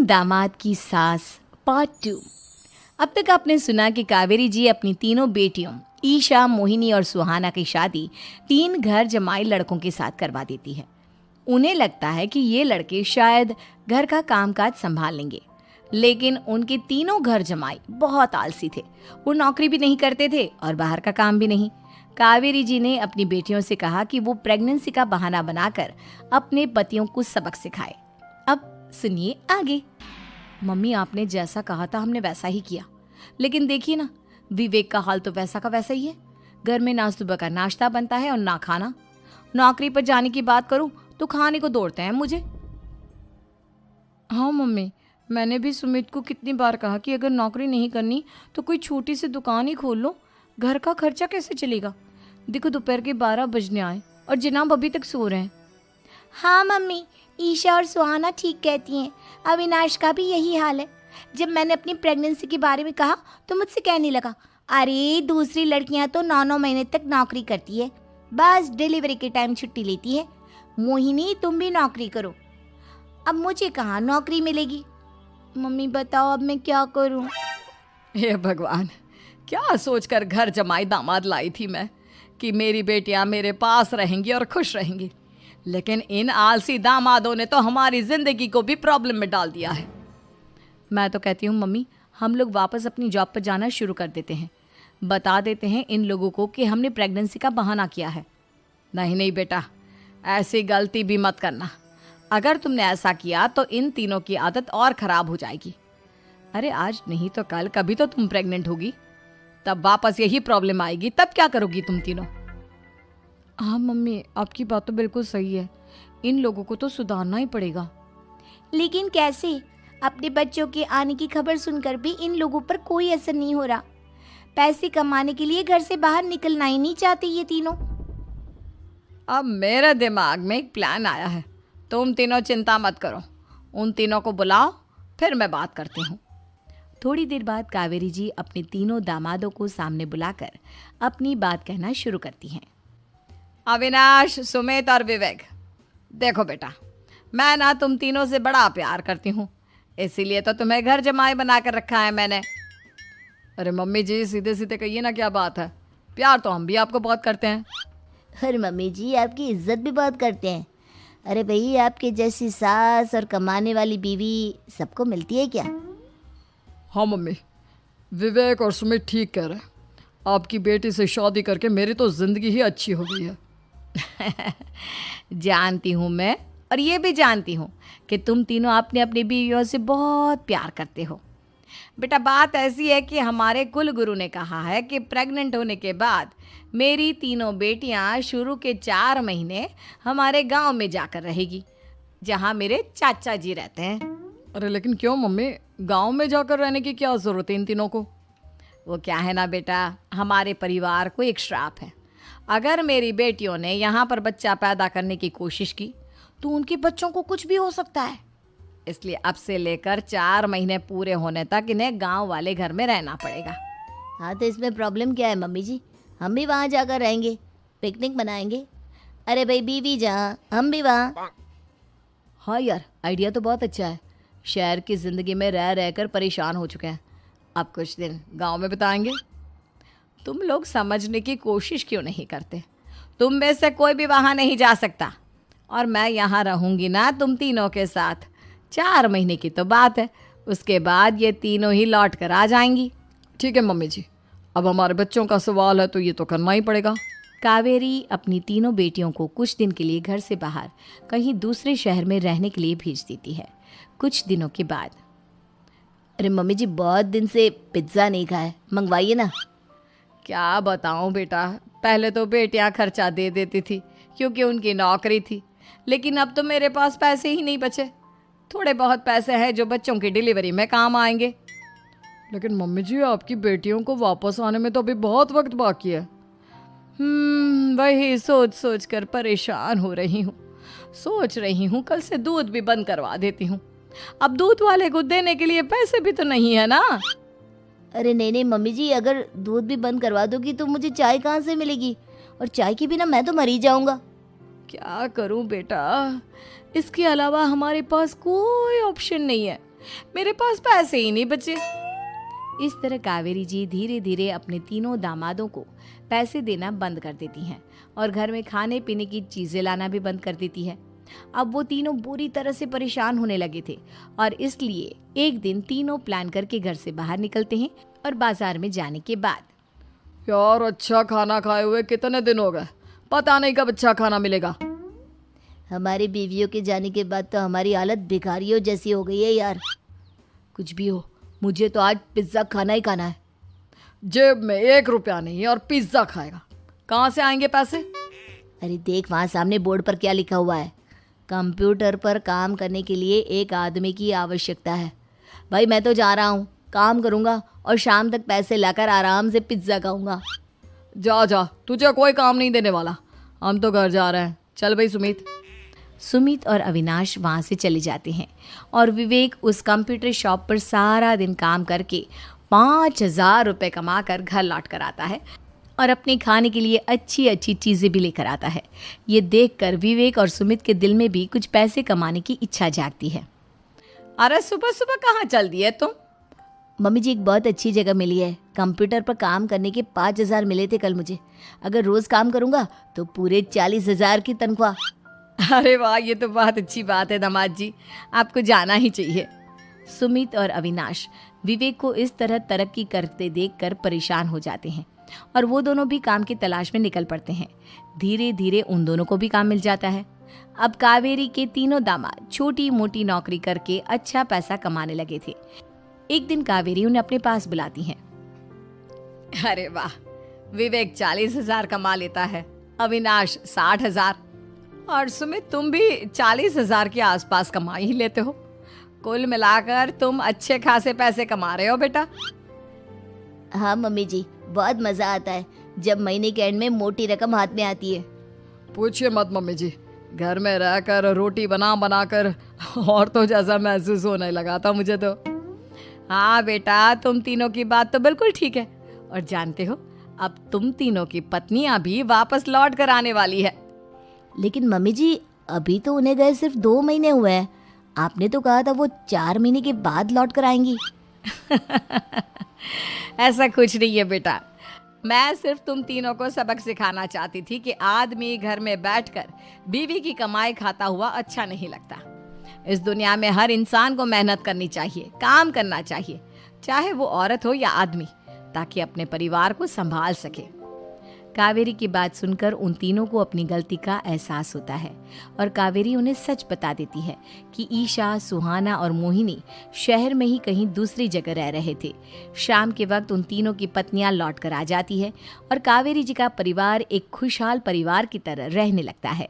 दामाद की सास पार्ट 2। अब तक आपने सुना कि कावेरी जी अपनी तीनों बेटियों ईशा, मोहिनी और सुहाना की शादी 3 घर जमाई लड़कों के साथ करवा देती है। उन्हें लगता है कि ये लड़के शायद घर का कामकाज संभाल लेंगे, लेकिन उनके तीनों घर जमाई बहुत आलसी थे। वो नौकरी भी नहीं करते थे और बाहर का काम भी नहीं। कावेरी जी ने अपनी बेटियों से कहा कि वो प्रेगनेंसी का बहाना बनाकर अपने पतियों को सबक सिखाए। अब सुनिए आगे। मम्मी, आपने जैसा कहा था हमने वैसा ही किया, लेकिन देखिए ना, विवेक का हाल तो वैसा का वैसा ही है। घर में ना सुबह का नाश्ता बनता है और ना खाना। नौकरी पर जाने की बात करूं तो खाने को दौड़ते हैं मुझे। हाँ मम्मी, मैंने भी सुमित को कितनी बार कहा कि अगर नौकरी नहीं करनी तो कोई छोटी सी दुकान ही खोल लो। घर का खर्चा कैसे चलेगा? देखो दोपहर के 12 बजने आए और जनाब अभी तक सो रहे हैं। हाँ मम्मी, ईशा और सुहाना ठीक कहती हैं। अविनाश का भी यही हाल है। जब मैंने अपनी प्रेगनेंसी के बारे में कहा तो मुझसे कहने लगा, अरे दूसरी लड़कियां तो 9-9 महीने तक नौकरी करती है, बस डिलीवरी के टाइम छुट्टी लेती है। मोहिनी, तुम भी नौकरी करो। अब मुझे कहाँ नौकरी मिलेगी? मम्मी बताओ अब मैं क्या करूँ? हे भगवान, क्या सोचकर घर जमाई दामाद लाई थी मैं कि मेरी बेटियां मेरे पास रहेंगी और खुश रहेंगी, लेकिन इन आलसी दामादों ने तो हमारी जिंदगी को भी प्रॉब्लम में डाल दिया है। मैं तो कहती हूँ मम्मी, हम लोग वापस अपनी जॉब पर जाना शुरू कर देते हैं। बता देते हैं इन लोगों को कि हमने प्रेगनेंसी का बहाना किया है। नहीं नहीं बेटा, ऐसी गलती भी मत करना। अगर तुमने ऐसा किया तो इन तीनों की आदत और ख़राब हो जाएगी। अरे आज नहीं तो कल कभी तो तुम प्रेग्नेंट होगी, तब वापस यही प्रॉब्लम आएगी। तब क्या करोगी तुम तीनों? हाँ मम्मी, आपकी बात तो बिल्कुल सही है। इन लोगों को तो सुधारना ही पड़ेगा। लेकिन कैसे? अपने बच्चों के आने की खबर सुनकर भी इन लोगों पर कोई असर नहीं हो रहा। पैसे कमाने के लिए घर से बाहर निकलना ही नहीं चाहते ये तीनों। अब मेरे दिमाग में एक प्लान आया है। तुम तीनों चिंता मत करो, उन तीनों को बुलाओ, फिर मैं बात करती हूँ। थोड़ी देर बाद कावेरी जी अपने तीनों दामादों को सामने बुलाकर अपनी बात कहना शुरू करती हैं। अविनाश, सुमित और विवेक, देखो बेटा, मैं ना तुम तीनों से बड़ा प्यार करती हूँ, इसीलिए तो तुम्हें घर जमाई बना कर रखा है मैंने। अरे मम्मी जी, सीधे सीधे कहिए ना, क्या बात है? प्यार तो हम भी आपको बहुत करते हैं। अरे मम्मी जी, आपकी इज्जत भी बहुत करते हैं। अरे भाई, आपके जैसी सास और कमाने वाली बीवी सबको मिलती है क्या? हाँ मम्मी, विवेक और सुमित ठीक कह रहे हैं। आपकी बेटी से शादी करके मेरी तो ज़िंदगी ही अच्छी हो गई है। जानती हूँ मैं, और ये भी जानती हूँ कि तुम तीनों अपने अपनी बीवियों से बहुत प्यार करते हो। बेटा, बात ऐसी है कि हमारे कुल गुरु ने कहा है कि प्रेग्नेंट होने के बाद मेरी तीनों बेटियां शुरू के 4 महीने हमारे गांव में जाकर रहेगी, जहां मेरे चाचा जी रहते हैं। अरे लेकिन क्यों मम्मी, गांव में जाकर रहने की क्या ज़रूरत है इन तीनों को? वो क्या है ना बेटा, हमारे परिवार को एक श्राप है। अगर मेरी बेटियों ने यहाँ पर बच्चा पैदा करने की कोशिश की तो उनके बच्चों को कुछ भी हो सकता है। इसलिए अब से लेकर 4 महीने पूरे होने तक इन्हें गांव वाले घर में रहना पड़ेगा। हाँ तो इसमें प्रॉब्लम क्या है मम्मी जी? हम भी वहाँ जाकर रहेंगे, पिकनिक मनाएंगे। अरे भाई, बीवी जहाँ हम भी वहाँ। हाँ यार, आइडिया तो बहुत अच्छा है। शहर की ज़िंदगी में रह रहकर परेशान हो चुके हैं, अब कुछ दिन गांव में बिताएंगे। तुम लोग समझने की कोशिश क्यों नहीं करते? तुम में से कोई भी वहाँ नहीं जा सकता, और मैं यहाँ रहूँगी ना तुम तीनों के साथ। 4 महीने की तो बात है, उसके बाद ये तीनों ही लौट कर आ जाएंगी। ठीक है मम्मी जी, अब हमारे बच्चों का सवाल है तो ये तो करना ही पड़ेगा। कावेरी अपनी तीनों बेटियों को कुछ दिन के लिए घर से बाहर कहीं दूसरे शहर में रहने के लिए भेज देती है। कुछ दिनों के बाद, अरे मम्मी जी, बहुत दिन से पिज्ज़ा नहीं खाया, मंगवाइए ना। क्या बताऊं बेटा, पहले तो बेटियां खर्चा दे देती थी क्योंकि उनकी नौकरी थी, लेकिन अब तो मेरे पास पैसे ही नहीं बचे। थोड़े बहुत पैसे हैं जो बच्चों की डिलीवरी में काम आएंगे। लेकिन मम्मी जी, आपकी बेटियों को वापस आने में तो अभी बहुत वक्त बाकी है। वही सोच सोच कर परेशान हो रही हूँ। सोच रही हूँ कल से दूध भी बंद करवा देती हूँ। अब दूध वाले को देने के लिए पैसे भी तो नहीं है ना। अरे नहीं नहीं मम्मी जी, अगर दूध भी बंद करवा दोगी तो मुझे चाय कहाँ से मिलेगी? और चाय के बिना मैं तो मर ही जाऊंगा। क्या करूं बेटा, इसके अलावा हमारे पास कोई ऑप्शन नहीं है। मेरे पास पैसे ही नहीं बचे। इस तरह कावेरी जी धीरे धीरे अपने तीनों दामादों को पैसे देना बंद कर देती हैं और घर में खाने पीने की चीजें लाना भी बंद कर देती है। अब वो तीनों बुरी तरह से परेशान होने लगे थे और इसलिए एक दिन तीनों प्लान करके घर से बाहर निकलते हैं और बाजार में जाने के बाद, यार अच्छा खाना खाए हुए कितने दिन हो गए, पता नहीं कब अच्छा खाना मिलेगा। हमारी बीवियों के जाने के बाद तो हमारी हालत भिखारियों जैसी हो गई है यार। कुछ भी हो, मुझे तो आज पिज्ज़ा खाना ही खाना है। जेब में 1 रुपया नहीं और पिज्जा खाएगा, कहाँ से आएंगे पैसे? अरे देख वहाँ सामने बोर्ड पर क्या लिखा हुआ है, कंप्यूटर पर काम करने के लिए एक आदमी की आवश्यकता है। भाई मैं तो जा रहा हूँ, काम करूँगा और शाम तक पैसे लाकर आराम से पिज्ज़ा खाऊंगा। जा जा, तुझे कोई काम नहीं देने वाला, हम तो घर जा रहे हैं। चल भाई सुमित। सुमित और अविनाश वहाँ से चले जाते हैं और विवेक उस कंप्यूटर शॉप पर सारा दिन काम करके 5,000 रुपये कमा कर घर लौट कर आता है और अपने खाने के लिए अच्छी अच्छी चीज़ें भी लेकर आता है। ये देखकर विवेक और सुमित के दिल में भी कुछ पैसे कमाने की इच्छा जागती है। अरे सुबह सुबह कहाँ चल दी है तुम? मम्मी जी एक बहुत अच्छी जगह मिली है, कंप्यूटर पर काम करने के 5,000 मिले थे कल मुझे। अगर रोज़ काम करूँगा तो पूरे 40,000 की तनख्वाह। अरे वाह, ये तो बहुत अच्छी बात है दामाद जी, आपको जाना ही चाहिए। सुमित और अविनाश विवेक को इस तरह तरक्की करते देखकर परेशान हो जाते हैं और वो दोनों भी काम की तलाश में निकल पड़ते हैं। धीरे धीरे उन दोनों को भी काम मिल जाता है। अब कावेरी के तीनों दामाद छोटी मोटी नौकरी करके अच्छा पैसा कमाने लगे थे। एक दिन कावेरी उन्हें अपने पास बुलाती है। अरे वाह, विवेक 40,000 कमा लेता है, अविनाश 60,000 और सुमित तुम भी 40,000 के आसपास कमा ही लेते हो। कुल मिलाकर तुम अच्छे खासे पैसे कमा रहे हो बेटा। हाँ मम्मी जी, बहुत मज़ा आता है जब महीने के एंड में मोटी रकम हाथ में आती है। पूछिए मत मम्मी जी, घर में रहकर रोटी बना बना कर औरतों जैसा महसूस होने लगा था मुझे तो। हाँ बेटा, तुम तीनों की बात तो बिल्कुल ठीक है और जानते हो अब तुम तीनों की पत्नियां भी वापस लौट कर आने वाली है। लेकिन मम्मी जी अभी तो उन्हें गए सिर्फ 2 महीने हुए हैं, आपने तो कहा था वो 4 महीने के बाद लौट कर आएंगी। ऐसा कुछ नहीं है बेटा, मैं सिर्फ तुम तीनों को सबक सिखाना चाहती थी कि आदमी घर में बैठकर बीवी की कमाई खाता हुआ अच्छा नहीं लगता। इस दुनिया में हर इंसान को मेहनत करनी चाहिए, काम करना चाहिए, चाहे वो औरत हो या आदमी, ताकि अपने परिवार को संभाल सके। कावेरी की बात सुनकर उन तीनों को अपनी गलती का एहसास होता है और कावेरी उन्हें सच बता देती है कि ईशा, सुहाना और मोहिनी शहर में ही कहीं दूसरी जगह रह रहे थे। शाम के वक्त उन तीनों की पत्नियां लौट कर आ जाती है और कावेरी जी का परिवार एक खुशहाल परिवार की तरह रहने लगता है।